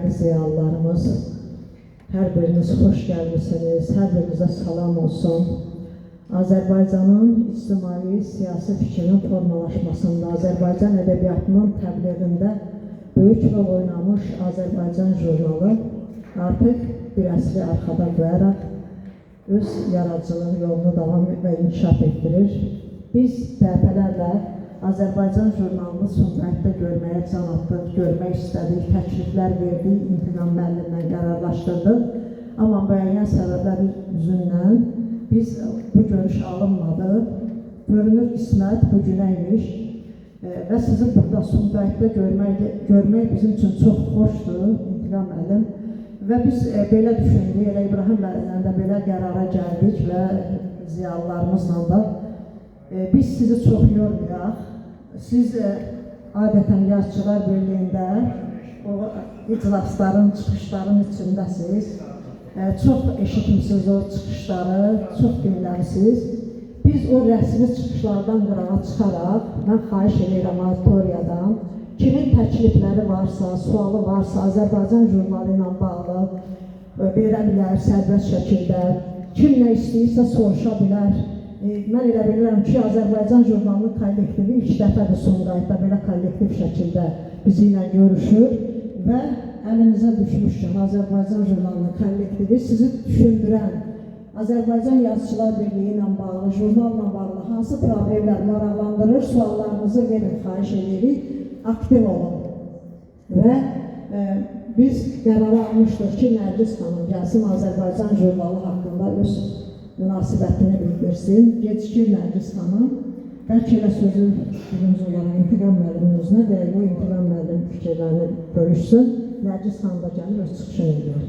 Ziyalılarımız, hər biriniz xoş gəlmişsiniz, hər birinizə salam olsun. Azərbaycanın ictimai siyasi fikrinin formalaşmasında, Azərbaycan ədəbiyyatının təbliğində böyük rol oynamış Azərbaycan jurnalı artıq bir əsri arxada qoyaraq öz yaradıcılıq yolunu davam və inkişaf etdirir. Biz dəfələrlə Azərbaycan jurnalını Sumqayıtda görməyə can atdıq, görmək istədik, təkliflər verdik, İntiqam müəllimlə qərarlaşdırdıq. Amma müəyyən səbəblər üzündən biz bu görüş alınmadı. Görünür qismət bu günəymiş və sizi burada Sumqayıtda görmək bizim üçün çox xoşdur, İntiqam müəllim. Və biz belə düşündük, elə İbrahim müəllimlə də belə qərara gəldik və ziyalılarımızla da biz sizi çox yormayaq. Siz adətən Yazıçılar Birliyində o iclasların, çıxışların içindəsiniz. Çox eşitmişsiniz o çıxışları, çox dinləmişsiniz. Biz o rəsmi çıxışlardan qırağa çıxaraq, mən xahiş edirəm auditoriyadan, kimin təklifləri varsa, sualı varsa, Azərbaycan jurnalı ilə bağlı verə bilər sərbəst şəkildə, kim nə istəyirsə soruşa bilər. Mən elə bilirəm ki, Azərbaycan jurnalının kollektivi ilk dəfədir Sumqayıtda belə kollektiv şəkildə bizi ilə görüşür və əlinizə düşmüşkən Azərbaycan jurnalının kollektivi sizi düşündürən Azərbaycan Yazıçılar Birliyi ilə bağlı, jurnalla bağlı hansı problemlər maraqlandırır, suallarınızı verin, xahiş edirik, aktiv olun. Və biz qərar almışdıq ki, Nərgiz xanım gəlsin Azərbaycan jurnalı haqqında öz münasibətini bildirsin. Gecikir Nərgiz xanım. Bəlkə elə sözü birinci olaraq İntiqam müəllimin özünə deyək, o İntiqam müəllim fikirlərini bölüşsün. Nərgiz xanım da gəlir, öz çıxışını edir.